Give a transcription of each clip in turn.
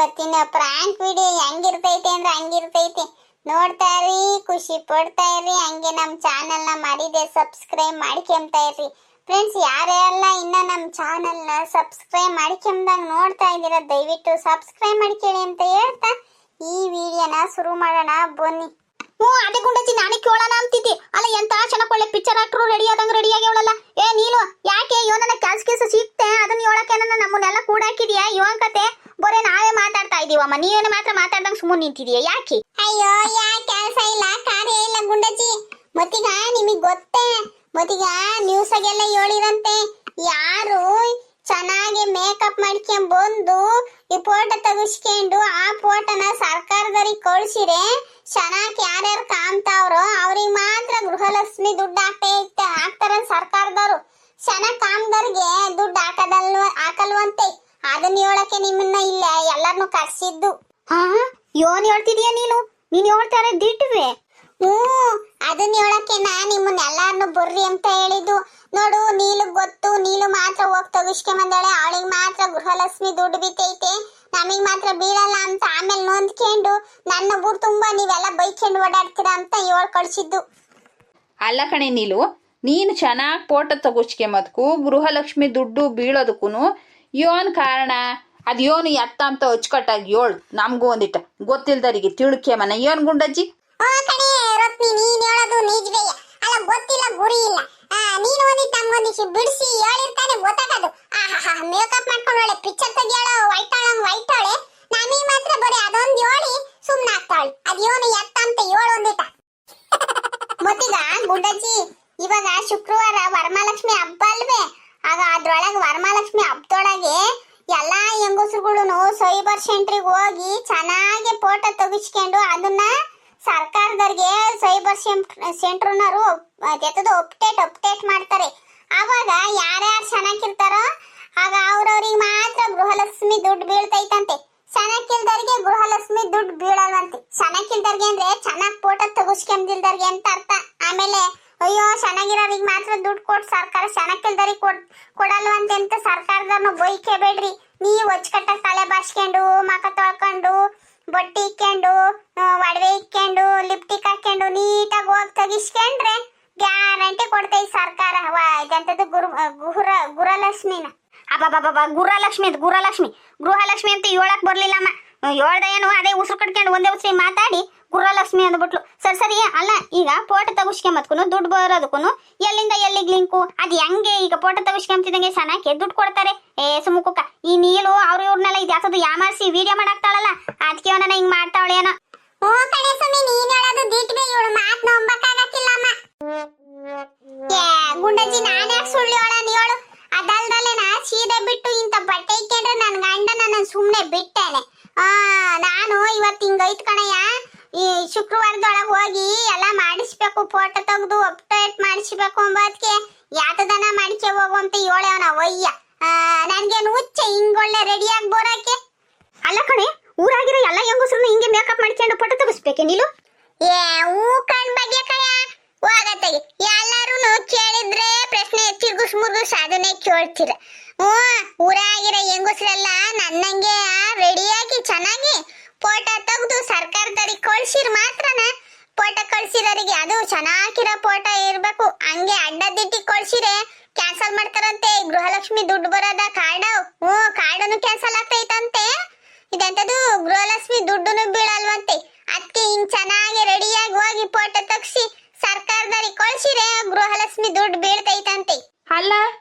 ಇವತ್ತಿನ prank video ಹೆಂಗಿರ್ತೈತೆ ಅಂದ್ರೆ ಹಂಗಿರ್ತೈತೆ. ನೋಡ್ತಾ ಇರಿ, ಖುಷಿ ಪಡ್ತಾ ಇರಿ. ಹಂಗೆ ನಮ್ಮ ಚಾನೆಲ್ನ ಮಾಡಿದೆ ಸಬ್ಸ್ಕ್ರೈಬ್ ಮಾಡ್ಕೊಂತಾ ಇರಿ ಫ್ರೆಂಡ್ಸ್. ಯಾರೆಲ್ಲ ಇನ್ನ ನಮ್ಮ ಚಾನೆಲ್ನ ಸಬ್ಸ್ಕ್ರೈಬ್ ಮಾಡ್ಕೊಂಡಾಗ ನೋಡ್ತಾ ಇದ್ದೀರಾ ದಯವಿಟ್ಟು ಸಬ್ಸ್ಕ್ರೈಬ್ ಮಾಡ್ಕೊಳ್ಳಿ ಅಂತ ಹೇಳ್ತಾ ಈ ವಿಡಿಯೋನ ಶುರು ಮಾಡೋಣ ಬನ್ನಿ. ಅದೇ ಗುಂಡಚ್ಚಿ ನಾನೇ ಕೇಳೋಣ ಅಂತಿದ್ದೆ. ಅಲ್ಲ ಎಂತ ಚೆನ್ನಾಗಿ ಒಳ್ಳೆ ಪಿಕ್ಚರ್ ಆಕ್ಟ್ರು ರೆಡಿ ಆದಂಗೆ ರೆಡಿ ಆಗ್ಯಾವಳಲ್ಲ. ಏ ನೀನು ಯಾಕೆ ಇವನ ಕೆಲ್ಸ ಸಿಕ್ತೆ ಅದನ್ನ ಹೇಳಕ್ಕೆ ನಮ್ಮನ್ನೆಲ್ಲ ಕೂಡಾಕಿದ್ಯಾ? ಇವನ್ ಕತೆ ಬರೇ ನಾವೇ ಮಾತಾಡ್ತಾ ಇದೀವಮ್ಮ, ನೀವೇನು ಮಾತ್ರ ಮಾತಾಡ್ದಂಗೆ ಸುಮ್ಮನೆ ನಿಂತಿದೀಯ ಯಾಕೆ? ಅಯ್ಯೋ ಯಾ ಕೆಲಸ ಇಲ್ಲ ಕಾರ್ಯ ಇಲ್ಲ ಗುಂಡಜ್ಜಿ. ಮತ್ತೀಗ ನಿಮಗೆ ಗೊತ್ತೇ, ಮತ್ತೀಗ ನ್ಯೂಸಾಗೆಲ್ಲ ಹೇಳಿರಂತೆ ಯಾರು ಚೆನ್ನಾಗಿ ಮೇಕಪ್ ಮಾಡ್ಕೊಂಡ್ ಬಂದು ಈ ಫೋಟೋ ತೆಗಿಸ್ಕೊಂಡು ಆ ಫೋಟೋನ ಸರ್ಕಾರದವ್ರಿಗೆ ಕಳ್ಸಿರೆ ಚೆನ್ನಾಗಿ ಯಾರ್ಯಾರು ಕಾಮ್ತಾವ್ರೋ ಅವ್ರಿಗೆ ಮಾತ್ರ ಗೃಹಲಕ್ಷ್ಮಿ ದುಡ್ಡು ಹಾಕ್ತಾರ ಸರ್ಕಾರದವರು. ಚೆನ್ನಾಗಿ ಕಾಮ್ದವ್ರಿಗೆ ದುಡ್ಡು ಹಾಕಲ್ವಂತೆ. ಅದನ್ನ ಹೇಳಕ್ಕೆ ನಿಮ್ಮನ್ನ ಇಲ್ಲ ಎಲ್ಲಾರ್ನು ಕರ್ಸಿದ್ದು. ಯೋನ್ ಹೇಳ್ತಿದೀಯ ನೀನು ಹೇಳ್ತಾರೆ ದಿಟ್ವೆ. ಅದನ್ನ ಹೇಳಕ್ಕೆ ನಿಮ್ಮನ್ನ ಎಲ್ಲಾರ್ನು ಬರ್ರಿ ಅಂತ ಹೇಳಿದ್ದು. ನೋಡು ನೀಲು ಗೊತ್ತು, ನೀಲು ಮಾತ್ರ ಹೋಗಿ ತೆಗಿಸ್ಕೊಂಬಂದಾಳೆ, ಅವಳಿಗೆ ಮಾತ್ರ ಗೃಹಲಕ್ಷ್ಮಿ ದುಡ್ಡು ಬಿತ್ತೈತೆ, ನಮಗ್ ಮಾತ್ರ ಬೀಳಲ್ಲ ಅಂತ ಆಮೇಲೆ ನೊಂದ್ಕೊಂಡು ನನ್ನ ಊರು ತುಂಬಾ ನೀವೆಲ್ಲ ಬೈಕೊಂಡು ಓಡಾಡ್ತೀರಾ ಅಂತ ಹೇಳ್ ಕಳ್ಸಿದ್ದು. ಅಲ್ಲ ಕಣೆ ನೀಲು, ನೀನು ಚೆನ್ನಾಗಿ ಫೋಟೋ ತೆಗಿಸ್ಕೊಂಬದಕ್ಕೂ ಗೃಹಲಕ್ಷ್ಮಿ ದುಡ್ಡು ಬೀಳೋದಕ್ಕೂ ಯೋನ್ ಕಾರಣ ಅದು ಯೋನು ಎತ್ತ ಅಂತ ಅಚ್ಚುಕಟ್ಟಾಗಿ ಹೇಳು, ನಮಗೂ ಒಂದಿಟ್ಟ ಗೊತ್ತಿಲ್ದರಿಗೆ ತಿಳ್ಕೆಮನ ಏನ್ ಗುಂಡಜ್ಜಿ? ಕಣೆ ರತ್ನಿ, ನೀನ್ ಹೇಳೋದು ನಿಜವೇ. ಅಲ್ಲ ಗೊತ್ತಿಲ್ಲ ಗುರಿ ಇಲ್ಲ, ನೀನು ಒಂದಿಟ್ಟು ನಮ್ಗೊಂದಿಷ್ಟು ಬಿಡಿಸಿ ಹೇಳಿರ್ತಾನೆ ಗೊತ್ತಾಗದು. ಮೇಕಪ್ ಮಾಡ್ಕೊಂಡು ಒಳ್ಳೆ ಪಿಕ್ಚರ್ ತೆಗಿಯೋಳು ವೈಟಾಳೆ, ನಮಗ್ ಮಾತ್ರ ಬರೀ ಅದೊಂದು ಹೇಳಿ ಸುಮ್ಮನಾಗ್ತಾಳೆ. ಅದೇನು ಎತ್ತ ಅಂತ ಹೇಳು ಒಂದಿಟ. ಮತ್ತೀಗ ಗುಂಡಜ್ಜಿ, ಇವಾಗ ಶುಕ್ರವಾರ ವರಮಹಾಲಕ್ಷ್ಮಿ ಹಬ್ಬ ಅಲ್ವೇ? ಆಗ ಅದ್ರೊಳಗೆ ವರಮಹಾಲಕ್ಷ್ಮಿ ಹಬ್ಬದೊಳಗೆ ಎಲ್ಲಾ ಹೆಂಗಸರುಗಳು ಸೈಬರ್ ಸೆಂಟ್ರಿಗೆ ಹೋಗಿ ಚೆನ್ನಾಗಿ ಫೋಟೋ ತೆಗಿಸ್ಕೊಂಡು ಅದನ್ನ ಸರ್ಕಾರದವ್ರಿಗೆ ಸೈಬರ್ ಸೆಂಟ್ರ್ನವರು ಅಪ್ಡೇಟ್ ಮಾಡ್ತಾರೆ. ಆವಾಗ ಯಾರ್ಯಾರು ಚೆನ್ನಾಗಿರ್ತಾರೋ ಆಗ ಅವ್ರವ್ರಿಗೆ ಮಾತ್ರ ಗೃಹಲಕ್ಷ್ಮಿ ದುಡ್ಡು ಬೀಳ್ತೈತಂತೆ, ಚೆನ್ನಾಗಿಲ್ದವ್ರಿಗೆ ಗೃಹಲಕ್ಷ್ಮಿ ದುಡ್ಡು ಬೀಳಲ್ವಂತೆ. ಚೆನ್ನಾಗಿಲ್ದವ್ರಿಗೆ ಅಂದ್ರೆ ಚೆನ್ನಾಗಿ ಫೋಟೋ ತೆಗಿಸ್ಕೊಂದಿಲ್ದವ್ರಿಗೆ ಅಂತ ಅರ್ಥ. ಆಮೇಲೆ ಅಯ್ಯೋ ಚೆನ್ನಾಗಿರೋರಿಗೆ ಮಾತ್ರ ದುಡ್ಡು ಕೊಟ್ಟು ಸರ್ಕಾರ ಚೆನ್ನಾಗಿಲ್ದವ್ರಿಗೆ ಕೊಡಲ್ವಂತೆ ಅಂತ ಸರ್ಕಾರದವ್ರನ್ನ ಬೈಕೆ ಬೇಡ್ರಿ. ನೀವು ಅಚ್ಚುಕಟ್ಟಾಗಿ ತಲೆ ಬಾಚ್ಕೊಂಡು ಮಕ ತೊಳ್ಕೊಂಡು ಬೊಟ್ಟಿ ಇಕ್ಕೊಂಡು ಒಡವೆ ಇಕ್ಕೊಂಡು ಲಿಪ್ಟಿಕ್ ಹಾಕೊಂಡು ನೀಟಾಗಿ ಹೋಗಿ ತೆಗಿಸ್ಕೊಂಡ್ರೆ ಗ್ಯಾರಂಟಿ ಕೊಡ್ತೈತಿ ಸರ್ಕಾರ ಇದಂತದ್ದು ಗೃಹಲಕ್ಷ್ಮಿನ. ಗೃಹಲಕ್ಷ್ಮಿ ಅಂತ ಹೇಳಕ್ ಬರ್ಲಿಲ್ಲಮ್ಮ. ಹೇಳ್ದ ಏನು ಅದೇ ಉಸಿರು ಕಟ್ಕೊಂಡು ಒಂದೇ ಉಸಿರಿ ಮಾತಾಡಿ ಗೃಹಲಕ್ಷ್ಮಿ ಅಂದ್ಬಿಟ್ಲು. ಸರಿ ಅಲ್ಲ, ಈಗ ಫೋಟೋ ತೆಗಿಸ್ಕೊಂಬತ್ಕು ದುಡ್ಡು ಬರೋದಕ್ಕೂ ಎಲ್ಲಿಂದ ಎಲ್ಲಿಗೆ ಲಿಂಕು? ಅದು ಹೆಂಗೆ? ಈಗ ಫೋಟೋ ತೆಗಿಸ್ಕೊಂತಿದಂಗೆ ಚೆನ್ನಾಗಿ ದುಡ್ಡು ಕೊಡ್ತಾರೆ. ಸುಮುಖ ಈ ನೀಲು ಅವ್ರು ಇವ್ರನ್ನೆಲ್ಲ ಇದು ಯಾಕದು ಯಾಮಾರಿಸಿ ವಿಡಿಯೋ ಮಾಡಾಕ್ತಾಳಲ್ಲ, ಅದಕ್ಕೆ ಅವನ ಹಿಂಗ್ ಮಾಡ್ತಾವಳೇನೋ. ಗುಂಡಜ್ಜಿ ನಾನೇ ಸುಳ್ಳು ಹೇಳು. ಅದಲ್ದಲ್ಲೇನ ಸೀದೆ ಬಿಟ್ಟು ಇಂತ ಬಟ್ಟೆ ಇಕ್ಕೊಂಡ್ರೆ ನನ್ ಗಂಡ ನನ್ನ ಸುಮ್ನೆ ಬಿಟ್ಟೇನೆ. ನಾನು ಇವತ್ತು ಹಿಂಗೈತ್ ಕಣಯ್ಯ, ಈ ಶುಕ್ರವಾರದೊಳಗೆ ಹೋಗಿ ಎಲ್ಲ ಮಾಡಿಸ್ಬೇಕು, ಫೋಟೋ ತೆಗೆದು ಅಪ್ಡೇಟ್ ಮಾಡಿಸ್ಬೇಕು ಅಂಬದಕ್ಕೆ ಯಾತದನ ಮಾಡಿಕೆ ಹೋಗುವಂತ ಹೇಳವನ ವಯ್ಯ. ನನ್ಗೇನು ಹುಚ್ಚ ಹಿಂಗೊಳ್ಳೆ ರೆಡಿಯಾಗಿ ಬರೋಕೆ? ಅಲ್ಲ ಕಣೆ, ಊರಾಗಿರೋ ಎಲ್ಲ ಹೆಂಗಸರನ್ನು ಹಿಂಗೆ ಮೇಕಪ್ ಮಾಡ್ಕೊಂಡು ಫೋಟೋ ತೆಗಿಸ್ಬೇಕೆ ನೀನು? ಹೂ ಕಣ್ ಬಗ್ಗೆ ಕಯ ಹೋಗತ್ತಾಗಿ ಎಲ್ಲಾರು ಕೇಳಿದ್ರೆ ಪ್ರಶ್ನೆ ತಿರ್ಗುಸ್ ಅದನ್ನೇ ಕೇಳ್ತೀರ. ಊರಾಗಿರೋ ಹೆಂಗಸ್ರೆಲ್ಲ ನನ್ನಂಗೆ ರೆಡಿಯಾಗಿ ಚೆನ್ನಾಗಿ ಫೋಟೋ ತೆಗೆದು ಸರ್ಕಾರದವ್ರಿಗೆ ಕಳ್ಸಿರ್ ಮಾತ್ರನ ಫೋಟೋ ಕಳ್ಸಿರೋರಿಗೆ ಅದು ಚೆನ್ನಾಗಿರೋ ಫೋಟೋ ಇರ್ಬೇಕು. ಹಂಗೆ ಅಡ್ಡದಿಟ್ಟಿ ಕಳ್ಸಿರೆ ಕ್ಯಾನ್ಸಲ್ ಮಾಡ್ತಾರಂತೆ. ಗೃಹಲಕ್ಷ್ಮಿ ದುಡ್ಡು ಬರೋದ ಕಾರ್ಡನು ಕ್ಯಾನ್ಸಲ್ ಆಗ್ತೈತಂತೆ. ಇದಂತದ್ದು ಗೃಹಲಕ್ಷ್ಮಿ ದುಡ್ಡುನು ಬೀಳಲ್ವಂತೆ. ಅದಕ್ಕೆ ಹಿಂಗ್ ಚೆನ್ನಾಗಿ ರೆಡಿಯಾಗಿ ಹೋಗಿ ಫೋಟೋ ತೆಗ್ಸಿ ಸರ್ಕಾರದವ್ರಿಗೆ ಕಳ್ಸಿರೆ ಗೃಹಲಕ್ಷ್ಮಿ ದುಡ್ಡು ಬೀಳ್ತೈತಂತೆ. ಅಲ್ಲ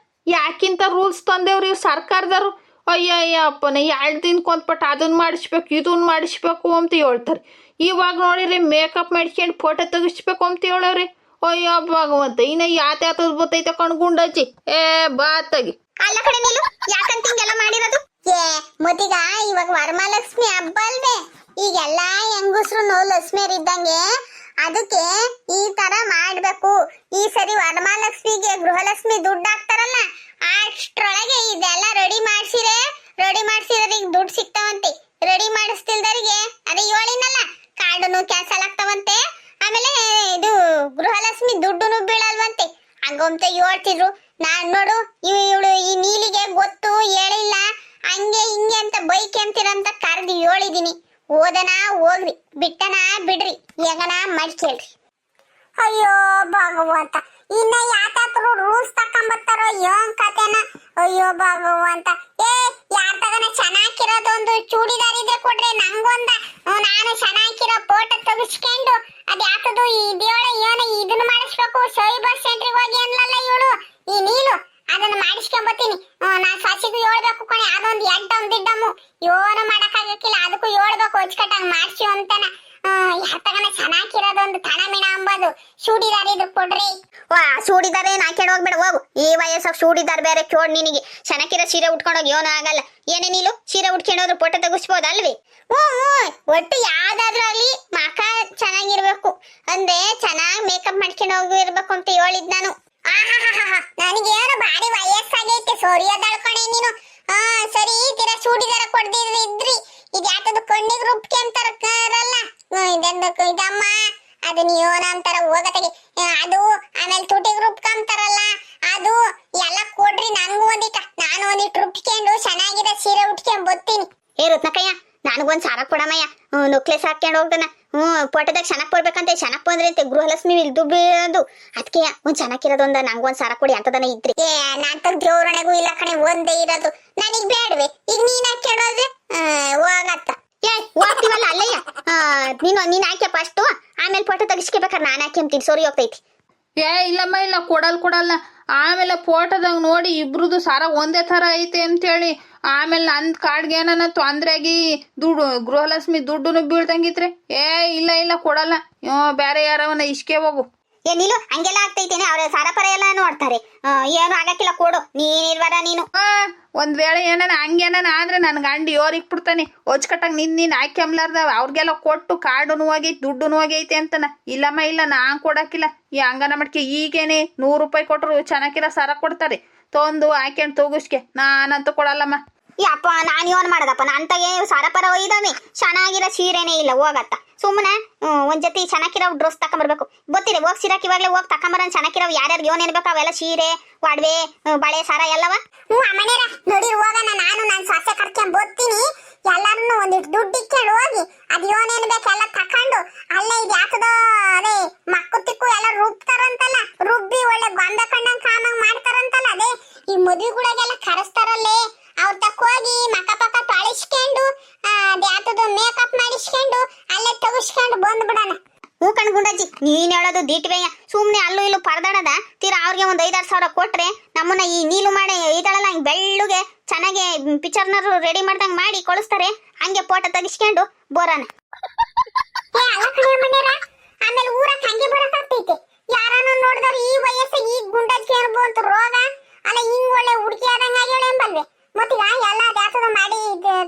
ಯಾಕಿಂತ ರೂಲ್ಸ್ ತಂದೇವ್ರಿ ಸರ್ಕಾರದವ್ರು? ಅಪ್ಪನ 2 ದಿನಕ್ಕೊಂದ್ಪಟ್ಟು ಅದನ್ನ ಮಾಡಿಸ್ಬೇಕು ಇದನ್ನ ಮಾಡಿಸ್ಬೇಕು ಅಂತ ಹೇಳ್ತಾರೆ. ಇವಾಗ ನೋಡಿರಿ ಮೇಕಪ್ ಮಾಡ್ಕೊಂಡು ಫೋಟೋ ತೆಗಿಸ್ಬೇಕು ಅಂತ ಹೇಳವ್ರಿ. ಅಯ್ಯೋ ಭಗವಂತ, ಇನ್ನ ಯಾತದ ಬತ್ತೈತೆ ಕಣ್ಗುಂಡಜ್ಜಿ. ಬಾ ತಗಿ. ಅಲ್ಲ ಕಡೆ ನೀನು ಯಾಕಂತ ಹಿಂಗೆಲ್ಲ ಮಾಡಿರೋದು? ಮತ್ತೀಗ ಇವಾಗ ವರಮಹಾಲಕ್ಷ್ಮಿ ಹಬ್ಬ ಅಲ್ವೇ? ಈಗೆಲ್ಲಾ ಹೆಂಗಸ್ರು ಲಕ್ಷ್ಮಿಯರಿದ್ದಂಗೆ ಅದಕ್ಕೆ ಈ ತರ ಮಾಡ್ಬೇಕು. ಈ ಸರಿ ವರಮಹಾಲಕ್ಷ್ಮಿಗೆ ಗೃಹಲಕ್ಷ್ಮಿ ದುಡ್ಡು ಹಾಕ್ತಾರಲ್ಲ, ಅಷ್ಟ್ರೊಳಗೆ ಇದೆಲ್ಲ ರೆಡಿ ಮಾಡ್ಸಿರೋರಿಗೆ ದುಡ್ಡು ಸಿಗ್ತಾವಂತೆ. ರೆಡಿ ಮಾಡಿಸ್ತಿಲ್ದರಿಗೆ ಅದೇ ಹೇಳಿನಲ್ಲ ಕಾರ್ಡನು ಕ್ಯಾನ್ಸಲ್ ಆಗ್ತಾವಂತೆ. ಆಮೇಲೆ ಇದು ಗೃಹಲಕ್ಷ್ಮಿ ದುಡ್ಡುನು ಬೀಳಲ್ವಂತೆ. ಹಂಗಂತ ಹೇಳ್ತಿದ್ರು. ನಾನ್ ನೋಡು ಇವಳು ಈ ನೀಲಿಗೆ ಗೊತ್ತು ಹೇಳಿಲ್ಲ ಹಂಗೆ ಹಿಂಗೆ ಅಂತ ಬೈ ಒಯ್ಕೆಂತೀರಂತ ಕರೆದು ಹೇಳಿದೀನಿ. ಓದನ ಹೋಗ್ರಿ, ಬಿಟ್ಟನ ಬಿಡ್ರಿ, ಹೆಗನ ಮಡ್ಕೇಳ್ರಿ. ಅಯ್ಯೋ ಭಗವಂತ, ಇನ್ನ ಯಾತಾದ್ರು ರೂಲ್ಸ್ ತಕೊಂಬತ್ತಾರೋ ಏನ್ ಕತೆನ. ಅಯ್ಯೋ ಭಗವಂತ, ಯಾರ ತಗನ ಚೆನ್ನಾಗಿರೋದೊಂದು ಚೂಡಿದಾರ್ ಇದ್ರೆ ಕೊಡ್ರೆ ನಂಗೊಂದ. ನಾನು ಚೆನ್ನಾಗಿರೋ ಫೋಟೋ ತೆಗಿಸ್ಕೊಂಡು ಅದ್ಯಾಕದು ಇದೇಳ ಏನು ಇದನ್ನ ಮಾಡಿಸ್ಬೇಕು. ಸೈ ಬಸ್ ಸೆಂಟ್ರಿಗೆ ಹೋಗಿ ಅನ್ಲಲ್ಲ ಇವಳು ಈ ನೀನು, ಅದನ್ನ ಮಾಡಿಸ್ಕೊಂಬತ್ತೀನಿ. ನಾನ್ ಸಸಿಗೂ ಹೇಳ್ಬೇಕು ಕಣೆ, ಅದೊಂದು ಎಡ್ಡಮ್ಮು ಏನು ಮಾಡಕ್ಕಾಗಕ್ಕಿಲ್ಲ, ಅದಕ್ಕೂ ಹೇಳ್ಬೇಕು ಹೊಚ್ಕಟ್ಟಂಗ್ ಮಾಡ್ಸಿ ಅಂತಾನ. ಯಾರ ತಗನ ಚೆನ್ನಾಗಿರೋದೊಂದು ತಣಮಿಣ ಅಂಬೋದು ಚೂಡಿದಾರ್ ಇದ್ರು ಕೊಡ್ರಿ. ವಾ ಸೂಡಿದಾರ ಏನ್ ಹಾಕೊಂಡು ಹೋಗ್ಬೇಡ ಹೋಗು. ಈ ವಯಸ್ಸಾಗ ಸೂಡಿದಾರ್ ಬೇರೆ ಚೋಡ್ ನಿನಗೆ. ಚೆನ್ನಾಗಿರೋ ಸೀರೆ ಉಟ್ಕೊಂಡೋಗಿ ಏನೂ ಆಗಲ್ಲ. ಏನೇ ನೀನು ಸೀರೆ ಉಟ್ಕೊಂಡೋದ್ರು ಫೋಟೋ ತೆಗಿಸ್ಬೋದಲ್ವಿ? ಒಟ್ಟು ಯಾವ್ದಾದ್ರೂ ಆಗ್ಲಿ ಮಕ ಚೆನ್ನಾಗಿರ್ಬೇಕು ಅಂದ್ರೆ ಚೆನ್ನಾಗ್ ಮೇಕಪ್ ಮಾಡ್ಕೊಂಡು ಹೋಗಿರ್ಬೇಕು ಅಂತ ಹೇಳಿದ್ ನಾನು. ನನಗೇನು ಭಾರಿ ವಯಸ್ಸಾಗೈತೆ, ಸೋರಿಯೋದಳ್ಕೊಣೆ ನೀನು. ಸರಿ ತೀರ ಚೂಡಿದಾರ ಕೊಡ್ದಿದ್ರಿ ಇದ್ರಿ, ಇದು ಯಾಕದು ಕಣ್ಣಿಗೆ ರುಬ್ಕೆಂತಾರಲ್ಲ ಇದಮ್ಮ, ಅದನ್ನ ಏನಂತಾರ ಹೋಗತೆಗೆ, ಅದು ಆಮೇಲೆ ತುಟಿಗೆ ರುಬ್ಕೊಂತಾರಲ್ಲ ಅದು ಎಲ್ಲ ಕೊಡ್ರಿ. ನನ್ಗೂ ಒಂದಿಟ, ನಾನು ಒಂದಿಟ್ಟು ರುಬ್ಕೊಂಡು ಚೆನ್ನಾಗಿರೋ ಸೀರೆ ಉಟ್ಕೊಂಡ್ ಬರ್ತೀನಿ. ಏ ರತ್ನಕಯ್ಯ, ನನಗೊಂದ್ ಸಾರ ಕೊಡಮಯ್ಯ, ನೊಕ್ಲೆಸ್ ಹಾಕೊಂಡು ಹೋಗ್ತಾನ. ಫೋಟೋದಾಗ ಚೆನ್ನಾಗ್ ಬರ್ಬೇಕಂತ, ಚೆನ್ನಾಗ್ ಬಂದ್ರೆ ಅಂತ ಗೃಹಲಕ್ಷ್ಮಿ ಇಲ್ದು ಬೀಳೋದು. ಅದಕ್ಕೆ ಒಂದ್ ಚೆನ್ನಾಗಿರೋದೊಂದ ನಂಗೊಂದ್ ಸಾರ ಕೊಡಿ ಅಂತದನ ಇದ್ರಿ. ನಾನ್ ದೇವ್ರೊಣಗೂ ಇಲ್ಲ ಕಣೆ, ಒಂದೇ ಇರೋದು. ನನಗ್ ಬೇಡವೆ, ಈಗ ನೀನ್ ಹಾಕ್ಯಡೋದ್ರೆ ಹೋಗತ್ತ. ಹೋಗ್ತೀವಲ್ಲ ಅಲ್ಲಯ್ಯ, ನೀನ್ ಹಾಕ್ಯ ಫಸ್ಟ್, ಆಮೇಲೆ ಫೋಟೋ ತೆಗಿಸ್ಕೋಬೇಕಾರೆ ನಾನು ಹಾಕ್ಯಂತೀನಿ, ಸೋರಿ ಹೋಗ್ತೈತಿ. ಇಲ್ಲಮ್ಮ ಇಲ್ಲ, ಕೊಡಲ್ಲ. ಆಮೇಲೆ ಫೋಟೋದಾಗ ನೋಡಿ ಇಬ್ರದು ಸಾರ ಒಂದೇ ಥರ ಐತೆ ಅಂತೇಳಿ ಆಮೇಲೆ ನನ್ನ ಕಾರ್ಡ್ಗೆ ಏನಾನ ತೊಂದ್ರೆಗಿ ದುಡ್ಡು ಗೃಹಲಕ್ಷ್ಮಿ ದುಡ್ಡು ಬೀಳ್ದಂಗಿದ್ರೆ ಇಲ್ಲ ಕೊಡಲ್ಲ. ಬೇರೆ ಯಾರವನ್ನ ಇಸ್ಕೆ ಹೋಗು. ಏನಿಲ್ಲ ಹಂಗೆಲ್ಲ ಆಗ್ತೈತೇನೆ, ಅವ್ರ ಸಾರ ಪರ ಎಲ್ಲ ನೋಡ್ತಾರೆ. ಏನು ಆಗಕ್ಕಿಲ್ಲ, ಕೊಡು ನೀನಿರ್ವಾರ ನೀನು. ಒಂದ್ ವೇಳೆ ಏನಾನ ಹಂಗೇನಾನ ಆದ್ರೆ ನನ್ ಗಂಡ ಯೋರಿಗ್ ಬಿಡ್ತಾನೆ. ಹೊಚ್ಕಟ್ಟಾಗ ನೀನ್ ಹಾಕ್ಯಂಬ್ಲಾರ್ದಾವ ಅವ್ರಿಗೆಲ್ಲ ಕೊಟ್ಟು ಕಾರ್ಡುನು ಹೋಗೈತಿ ದುಡ್ಡುನು ಹೋಗೈತೆ ಅಂತನ. ಇಲ್ಲಮ್ಮ ಇಲ್ಲ, ನಾನ್ ಕೊಡಕ್ಕಿಲ್ಲ. ಈ ಹಂಗನ ಮಟ್ಕೆ ಈಗೇನೆ 100 ರೂಪಾಯಿ ಕೊಟ್ರು ಚೆನ್ನಾಗಿರೋ ಸಾರ ಕೊಡ್ತಾರೆ, ತೊಂದು ಹಾಕ್ಯಂಡ್ ತೂಗಿಸ್ಕೆ. ನಾನಂತೂ ಕೊಡಲ್ಲಮ್ಮ. ಯಪ್ಪ ನಾನು ಏನ್ ಮಾಡದಪ್ಪ, ನಂತಾಗೆ ಸಾರ ಪರ ಒಯ್ದಾವೆ, ಚೆನ್ನಾಗಿರೋ ಸೀರೆನೇ ಇಲ್ಲ ಹೋಗತ್ತ. ಸುಮ್ಮನೆ ಒಂದ್ ಜೊತೆ ಚೆನ್ನಾಗಿರೋ ಡ್ರೆಸ್ ತಕೊಂಬರ್ಬೇಕು. ಗೊತ್ತಿದೆ ಹೋಗಿ ಸೀರಾಕ್ ಇವಾಗಲೇ ಹೋಗಿ ತಕೊಂಬರನ್ ಚೆನ್ನಾಗಿರೋ. ಯಾರ್ಯಾರು ಏನ್ ಇರ್ಬೇಕು ಅವೆಲ್ಲ ಸೀರೆ ಒಡವೆ ಬಳೆ ಸಾರ ಎಲ್ಲವ. ಅಮ್ಮನೇರ ನೋಡಿ ಹೋಗೋಣ, ನಾನು ನನ್ನ ಸೊಸೆ ಕರ್ಕೊಂಡ್ ಬರ್ತೀನಿ. ಎಲ್ಲಾರನ್ನು ಒಂದಿಟ್ಟು ದುಡ್ಡು ಇಕ್ಕೊಂಡು ಹೋಗಿ ಅದ್ ಏನೇನ್ ಬೇಕು ಎಲ್ಲ ತಕೊಂಡು ಅಲ್ಲೇ ಇದು ಯಾಕದೋ ಅದೇ ಮಕ್ಕು ತಿಕ್ಕು ಎಲ್ಲ ರುಬ್ತಾರಂತಲ್ಲ, ರುಬ್ಬಿ ಒಳ್ಳೆ ಗೊಂಬೆ ಕಣ್ಣಂಗ್ ಕಾಮಂಗ್ ಮಾಡ್ತಾರಂತಲ್ಲ, ಅದೇ ಈ ಮದುವೆಗಳಿಗೆಲ್ಲ ಕರೆಸ್ತಾರಲ್ಲೇ ಅವ್ರ ತಕ್ಕ ಹೋಗಿ ಮಕ ಪಕ್ಕ ತೊಳಿಸ್ಕೊಂಡು ಅದ್ಯಾತದು ಮೇಕಪ್ ಮಾಡಿಸ್ಕೊಂಡು ಅಲ್ಲೇ ತೆಗಿಸ್ಕೊಂಡು ಬಂದ್ಬಿಡೋಣ. ಹೂ ಕಣ್ಗುಂಡಜ್ಜಿ, ನೀನ್ ಹೇಳೋದು ದೀಟ್ವೆಯ. ಸುಮ್ನೆ ಅಲ್ಲೂ ಇಲ್ಲೂ ಪರದಾಡದ ತೀರಾ ಅವ್ರಿಗೆ ಒಂದ್ 5-6 ಸಾವಿರ ಕೊಟ್ರೆ ನಮ್ಮನ್ನ ಈ ನೀಲು ಮಾಡಿ ಇದಳಲ್ಲ ಹಿಂಗ್ ಬೆಳ್ಳುಗೆ ಚೆನ್ನಾಗಿ ಪಿಕ್ಚರ್ನರು ರೆಡಿ ಮಾಡ್ದಂಗ್ ಮಾಡಿ ಕಳಿಸ್ತಾರೆ. ಹಂಗೆ ಫೋಟೋ ತೆಗಿಸ್ಕೊಂಡು ಬೋರಾನ. ಆಮೇಲೆ ಊರಕ್ಕೆ ಹಂಗೆ ಬರಕಾಗ್ತೈತೆ. ಯಾರನ್ನ ನೋಡಿದ್ರೆ ಈ ವಯಸ್ಸಿಗೆ ಈ ಗುಂಡಜ್ಜಿ ಅನ್ಬೋಂತ ರೋಗ ಅಲ್ಲ, ಹಿಂಗ್ ಒಳ್ಳೆ ಹುಡುಗಿ ಆದಂಗ ಆಗ್ಯಾಳೆ ಎಂಬಲ್ವೇ. ಮತ್ತೀಗ ಎಲ್ಲ ದಾತದ ಮಾಡಿ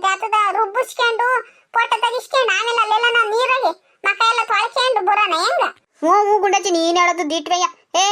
ದಾತದ ರುಬ್ಬಿಸ್ಕೊಂಡು ಫೋಟೋ ತೆಗಿಸ್ಕೊಂಡು ಆಮೇಲೆ ಅಲ್ಲೆಲ್ಲ ನಾವು ನೀರಾಗಿ ಮಕ್ಕ ಎಲ್ಲ ತೊಳ್ಕೊಂಡು ಬರೋಣ ಹೆಂಗ? ಹ್ಞೂ ಗುಂಡಜ್ಜಿ, ನೀನ್ ಹೇಳೋದು ದೀಟ್ವೆಯ.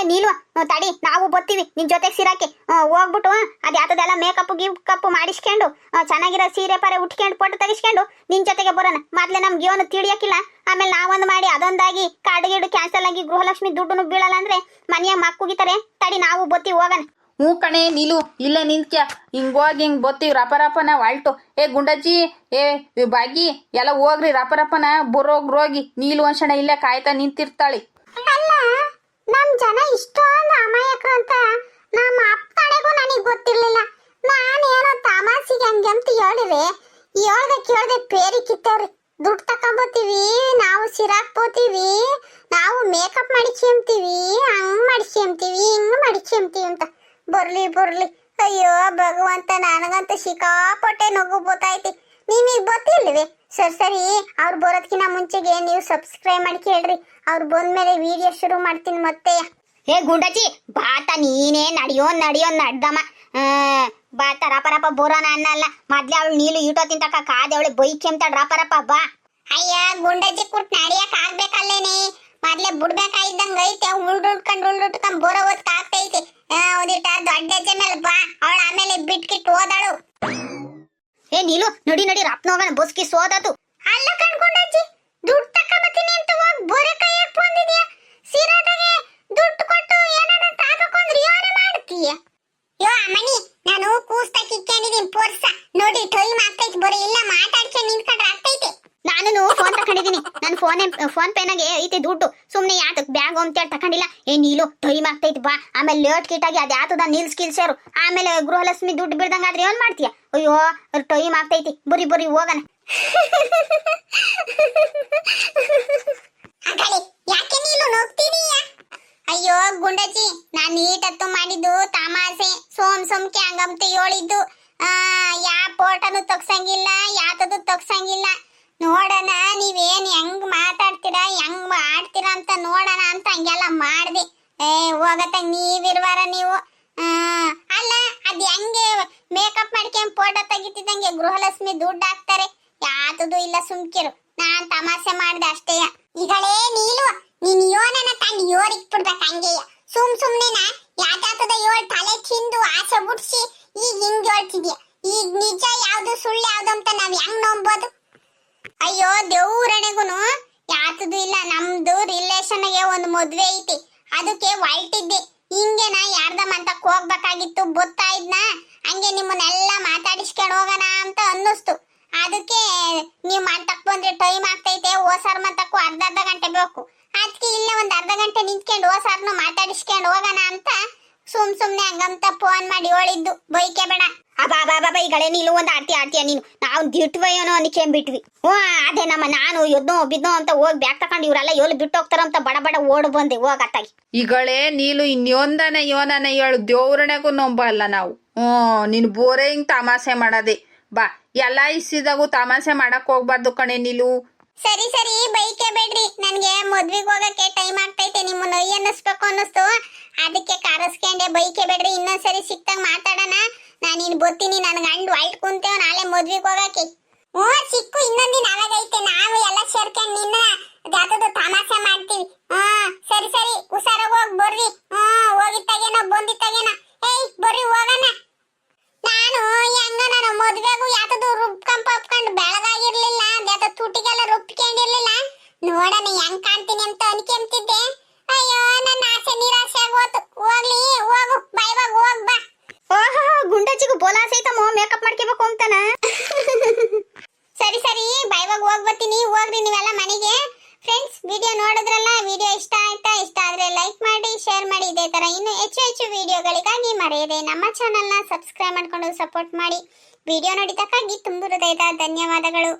ನೀಲ್ವ ತಡಿ, ನಾವು ಬರ್ತೀವಿ ನಿನ್ ಜೊತೆಗೆ ಸಿರಾಕಿ. ಹೋಗ್ಬಿಟ್ಟು ಅದ್ ಯಾತದೆಲ್ಲ ಮೇಕಪ್ ಗಿಪ್ ಮಾಡಿಸ್ಕೊಂಡು ಚೆನ್ನಾಗಿರೋ ಸೀರೆ ಪಾರೆ ಉಟ್ಕೊಂಡು ಫೋಟೋ ತೆಗಿಸ್ಕೊಂಡು ನಿನ್ ಜೊತೆಗೆ ಬರೋಣ. ಮೊದ್ಲೇ ನಮ್ಗೆ ಏನು ತಿಳಿಯಕ್ಕಿಲ್ಲ, ಆಮೇಲೆ ನಾವೊಂದು ಮಾಡಿ ಅದೊಂದಾಗಿ ಕಾರ್ಡ್ ಗಿಡು ಕ್ಯಾನ್ಸಲ್ ಆಗಿ ಗೃಹಲಕ್ಷ್ಮಿ ದುಡ್ಡು ಬೀಳಲ್ಲ ಅಂದ್ರೆ ಮನೆಯಾಗ ಮಕ್ಕುಗಿತಾರೆ. ತಡಿ ನಾವು ಬರ್ತೀವಿ ಹೋಗೋಣ. ಹ್ಞೂ ಕಣೆ ನೀಲು, ಇಲ್ಲೇ ನಿಂತ್ಕ್ಯ, ಹಿಂಗೋಗಿ ಹಿಂಗ್ ಬತ್ತೀವಿ ರಪರಪನ ವಾಲ್ಟು. ಗುಂಡಜ್ಜಿ ಬಾಗಿ ಎಲ್ಲ ಹೋಗ್ರಿ ರಪರಪನ ಬರೋಗ್ರೋಗಿ. ನೀಲು ಅನ್ಸಣ ಇಲ್ಲೇ ಕಾಯ್ತಾ ನಿಂತಿರ್ತಾಳಿ. ಅಲ್ಲ ನಮ್ ಜನ ಇಷ್ಟೊಂದು ಅಮಾಯಕ ಅಂತ ನಮ್ಮ ಅಪ್ಪನೆಗೂ ನನಗ್ ಗೊತ್ತಿರ್ಲಿಲ್ಲ. ನಾನೇನೋ ತಮಾಸಿಗೆ ಹಂಗೆ ಅಂತ ಹೇಳಿದ್ರೆ ಕೇಳ್ದೆ ಪೇರಿ ಕಿತ್ತವ್ರಿ. ದುಡ್ಡು ತಕೊಂಬತ್ತೀವಿ, ನಾವು ಸಿರಾಕ್ಬೋತೀವಿ, ನಾವು ಮೇಕಪ್ ಮಾಡಿಸ್ಕೊಂತೀವಿ, ಹಂಗ್ ಮಾಡಿಸ್ಕೊಂತೀವಿ, ಹಿಂಗ್ ಮಾಡಿಸ್ಕೊಂತೀವಿ ಅಂತ. ಬರ್ಲಿ ಅಯ್ಯೋ ಭಗವಂತ, ನನಗಂತ ಸಿಕ್ಕಾಪಟ್ಟೆ ನಗು ಗೊತ್ತೈತಿ. ನಿಮಗ್ ಗೊತ್ತಿಲ್ವೇ? ಸರಿ ಅವ್ರು ಬರೋದ್ಕಿನ್ನ ಮುಂಚೆಗೆ ನೀವು ಸಬ್ಸ್ಕ್ರೈಬ್ ಮಾಡಿ ಕೇಳ್ರಿ. ಅವ್ರು ಬಂದ್ಮೇಲೆ ವಿಡಿಯೋ ಶುರು ಮಾಡ್ತೀನಿ ಮತ್ತೆ. ಗುಂಡಜ್ಜಿ ಬಾತ, ನೀನೇ ನಡಿಯೋ ನಡ್ದಮ್ಮ. ಬಾತ ರಪರಪ ಬೋರೋಣ ಅನ್ನಲ್ಲ. ಮೊದ್ಲೇ ಅವಳು ನೀಲು ಈಟೋ ತಿಂತಕ ಕಾದೆ ಅವಳು ಬೈಕ್ ಅಂತ ರಪರಪ ಬಾ. ಅಯ್ಯ ಗುಂಡಜ್ಜಿ ಕುಟ್ ನಡಿಯಕ್ ಆಗ್ಬೇಕಲ್ಲೇನೆ, ಮೊದ್ಲೇ ಬಿಡ್ಬೇಕಾಯ್ದಂಗ ಐತೆ. ಉಳ್ದುಟ್ಕೊಂಡ್ ಬರೋ ಹೊತ್ಕ ಆಗ್ತೈತೆ. ಒಂದಿಟ್ಟ ದೊಡ್ಡ ಹೆಜ್ಜೆ ಮೇಲೆ ಬಾ, ಅವಳು ಆಮೇಲೆ ಬಿಟ್ಕಿಟ್ಟು ಹೋದಳು. ನೀಲು ನಡಿ ರಪ್ನ ಹೋಗೋಣ, ಬಸ್ಕಿ ಸೋದತು. ಅಲ್ಲ ಕಣ್ಕೊಂಡಜ್ಜಿ, ದುಡ್ಡು ತಕೊಂಬತ್ತೀನಿ ಅಂತ ಹೋಗಿ ಬೋರೆ ಕೈಯಕ್ ಬಂದಿದ್ಯಾ. ಸೀರಾದಾಗೆ ದುಡ್ಡು ಕೊಟ್ಟು ಏನಾರ ತಾಕಕೊಂಡ್ರೆ ಯೋನೆ ಮಾಡ್ತೀಯ. ಅಮ್ಮನಿ, ನಾನು ಕೂಸ್ತಾ ಕಿಕ್ಕೊಂಡಿದ್ದೀನಿ ಪೋರ್ಸ ನೋಡಿ ಟೈಮ್ ಆಗ್ತೈತಿ. ಬರೀ ಇಲ್ಲ ಫೋನ್ ಪೇನಾಗೆ ಐತಿ ದುಡ್ಡು ಸುಮ್ನೆ ಯಾತಕ್ ಬ್ಯಾಗ್ ಅಂತೇಳಿ ತಕೊಂಡಿಲ್ಲ ಏ ನೀಲು ಟೈಮ್ ಆಗ್ತೈತಿ ಬಾ ಆಮೇಲೆ ಲೇಟ್ ಕೀಟಾಗಿ ಅದ್ ಯಾತದ ನಿಲ್ಸ್ ಕಿಲ್ಸೇರು ಆಮೇಲೆ ಗೃಹಲಕ್ಷ್ಮಿ ದುಡ್ಡು ಬಿಡ್ದಂಗಾದ್ರೆ ಏನ್ ಮಾಡ್ತೀಯ ಅಯ್ಯೋ ಟೈಮ್ ಆಗ್ತೈತಿ ಬರಿ ಹೋಗಣ ಅಕಡೆ ಯಾಕೆ ನೀನು ನೋಗ್ತಿದೀಯಾ? ಅಯ್ಯೋ ಗುಂಡಜ್ಜಿ ನಾನ್ ನೀಟತ್ತು ಮಾಡಿದ್ದು ತಮಾಸೆ ಸೋಮ್ಕೆ ಹಂಗಂತ ಹೇಳಿದ್ದು ಯಾ ಫೋಟೋನು ತಗ್ಸಂಗಿಲ್ಲ ಯಾತದು ತಗ್ಸಂಗಿಲ್ಲ ನೋಡೋಣ ನೀವೇನ್ ಹೆಂಗ್ ಮಾತಾಡ್ತೀರಾ ಹೆಂಗ್ ಆಡ್ತೀರಾ ಅಂತ ನೋಡೋಣ ಅಂತ ಹಂಗೆಲ್ಲ ಮಾಡ್ದೆ ಹೋಗತ್ತ ನೀವಿರುವಾರ ನೀವು ಅಲ್ಲ ಅದ್ ಹೆಂಗೆ ಮೇಕಪ್ ಮಾಡ್ಕೊಂಡ್ ಫೋಟೋ ತೆಗಿತಿದ್ದಂಗೆ ಗೃಹಲಕ್ಷ್ಮಿ ದುಡ್ಡು ಹಾಕ್ತಾರೆ ಯಾತದು ಇಲ್ಲ ಸುಮ್ಕಿರು ನಾನ್ ತಮಾಷೆ ಮಾಡ್ದೆ ಅಷ್ಟೇ ಈಗಳೇ ನೀನು ನೀನ್ ಯೋನನ ತಂದು ಯೋರಿಕ್ ಬಿಡ್ಬೇಕು ಹಂಗೆಯ ಸುಮ್ನೆನ ಯಾತಾತದ ಯೋಳ್ ತಲೆ ತಿಂದು ಆಸೆ ಬಿಡ್ಸಿ ಈಗ ಹಿಂಗ್ ಹೇಳ್ತಿದ್ಯಾ ಈಗ ನಿಜ ಯಾವ್ದು ಸುಳ್ಳು ಯಾವ್ದು ಅಂತ ನಾವ್ ಹೆಂಗ್ ನಂಬೋದು? ಅಯ್ಯೋ ದೇವ್ರಣೆಗುನು ಯಾತದು ಇಲ್ಲ ನಮ್ದು ರಿಲೇಷನ್ಗೆ ಒಂದು ಮದ್ವೆ ಐತಿ ಅದಕ್ಕೆ ಹೊಲ್ಟಿದ್ದೆ ಹಿಂಗೆನ ಯಾರ್ದ ಮಂತಕ್ ಹೋಗ್ಬೇಕಾಗಿತ್ತು ಗೊತ್ತಾ ಇದ್ನ ಹಂಗೆ ನಿಮ್ಮನ್ನೆಲ್ಲ ಮಾತಾಡಿಸ್ಕೊಂಡು ಹೋಗೋಣ ಅಂತ ಅನ್ನಿಸ್ತು ಅದಕ್ಕೆ ನೀವ್ ಮಂತಕ್ ಬಂದ್ರೆ ಟೈಮ್ ಆಗ್ತೈತೆ ಓಸಾರ್ ಮಂತಕ್ಕೂ ಅರ್ಧ ಗಂಟೆ ಬೇಕು ಅದಕ್ಕೆ ಇಲ್ಲೇ ಒಂದ್ ಅರ್ಧ ಗಂಟೆ ನಿಂತ್ಕೊಂಡು ಓಸಾರ್ನು ಮಾತಾಡಿಸ್ಕೊಂಡು ಹೋಗೋಣ ಅಂತ ಸುಮ್ನೆ ಹಂಗಂತ ಫೋನ್ ಮಾಡಿ ಹೇಳಿದ್ದು ಬೈಕೆ ಬೇಡ ಅಬಾ ಈಗಳೇ ನೀನು ಒಂದ್ ಆಡ್ತೀಯ ನೀನು ನಾವು ದಿಟ್ವಯ್ಯನೋ ಅನ್ಕೊಂಡ್ಬಿಟ್ವಿ ಅದೇ ನಾನು ಎದ್ನೋ ಬಿದ್ನೋ ಅಂತ ಹೋಗಿ ಬ್ಯಾಗ್ ತಕೊಂಡು ಇವರೆಲ್ಲ ಎಲ್ಲಿ ಬಿಟ್ಟು ಹೋಗ್ತಾರಂತ ಬಡ ಓಡ್ ಬಂದೆ ಹೋಗತ್ತಾಗಿ ಈಗಳೇ ನೀನು ಇನ್ನೊಂದನ ಯೋನನ ಹೇಳು ದೇವ್ರಣೆಗೂ ನಂಬಲ್ಲ ನಾವು ನೀನು ಬೋರೆ ಹಿಂಗ್ ತಮಾಷೆ ಮಾಡದೆ ಬಾ ಎಲ್ಲ ಇಸಿದಾಗೂ ತಮಾಷೆ ಮಾಡಕ್ ಹೋಗ್ಬಾರ್ದು ಕಣೆ ನೀನು ಸರಿ ಬೈಕೆ ಬೇಡ್ರಿ ನನ್ಗೆ ಮದ್ವಿಗೆ ಹೋಗಕ್ಕೆ ಟೈಮ್ ಆಗ್ತೈತೆ ನಿಮ್ಮ ನೊಯ್ ಅನ್ನಿಸ್ಬೇಕು ಅನ್ನಿಸ್ತು ಅದಕ್ಕೆ ಕಾರಸ್ಕೊಂಡೆ ಬೈಕೆ ಬೇಡ್ರಿ ಇನ್ನೊಂದ್ಸರಿ ಸಿಕ್ತಾಗ ಮಾತಾಡೋಣ ನಾನಿನ್ ಬರ್ತೀನಿ ನನ್ ಗಂಡು ಹೊಲ್ಟ್ ಕುಂತೇವ್ ನಾಳೆ ಮದ್ವಿಗೆ ಹೋಗಕ್ಕೆ ಸಿಕ್ಕು ಇನ್ನೊಂದಿನ ಅವಾಗೈತೆ ನಾವು ಎಲ್ಲ ಸೇರ್ಕೊಂಡು ನಿನ್ನ ಜಾತದ ತಮಾಷೆ ಮಾಡ್ತೀವಿ ಸರಿ ಹುಷಾರಾಗಿ ಹೋಗ್ ಬರ್ರಿ ಹೋಗಿತ್ತಾಗೇನೋ ಬಂದಿತ್ತಾಗೇನೋ ಏಯ್ ಬರ್ರಿ ಹೋಗೋಣ ನಾನು ನನ್ನ ಮದ್ವೆಗೂ ಯಾತದು ರುಬ್ಕೊಂಡು ಬೆಳಗಾಗಿರ್ಲಿಲ್ಲ ಯಾತ ತುಟಿಗೆಲ್ಲ ರುಬ್ಕೊಂಡಿರ್ಲಿಲ್ಲ ನೋಡೋಣ ಹೆಂಗ್ ಕಾಣ್ತೀನಿ ಅಂತ ಅನ್ಕೊಂತಿದ್ದೆ ಅಯ್ಯೋ ನನ್ನ ಆಸೆ ನಿರಾಸೆ ಆಗೋತು ಹೋಗ್ಲಿ ಹೋಗು ಬೈವಾಗ ಹೋಗ್ ಬಾ ಓಹೋ ಗುಂಡಜ್ಜಿಗೂ ಬೋಲಾ ಸಹಿತ ಮೇಕಪ್ ಮಾಡ್ಕೋಬೇಕು ಅಂತಾನ ಸರಿ ಬೈವಾಗ ಹೋಗ್ ಬರ್ತೀನಿ ಹೋಗ್ರಿ ನೀವೆಲ್ಲ ಮನೆಗೆ ಫ್ರೆಂಡ್ಸ್ ವಿಡಿಯೋ ನೋಡಿದ್ರಲ್ಲ ವಿಡಿಯೋ ಇಷ್ಟ ಆದ್ರೆ ಲೈಕ್ ಮಾಡಿ ಶೇರ್ ಮಾಡಿ ಇದೇ ತರ ಇನ್ನು ಹೆಚ್ಚು ವಿಡಿಯೋಗಳಿಗಾಗಿ ಮರೆಯದೆ ನಮ್ಮ ಚಾನೆಲ್ನ ಸಬ್ಸ್ಕ್ರೈಬ್ ಮಾಡ್ಕೊಂಡು ಸಪೋರ್ಟ್ ಮಾಡಿ ವಿಡಿಯೋ ನೋಡಿದ್ದಕ್ಕಾಗಿ ತುಂಬ ಹೃದಯದ ಧನ್ಯವಾದಗಳು.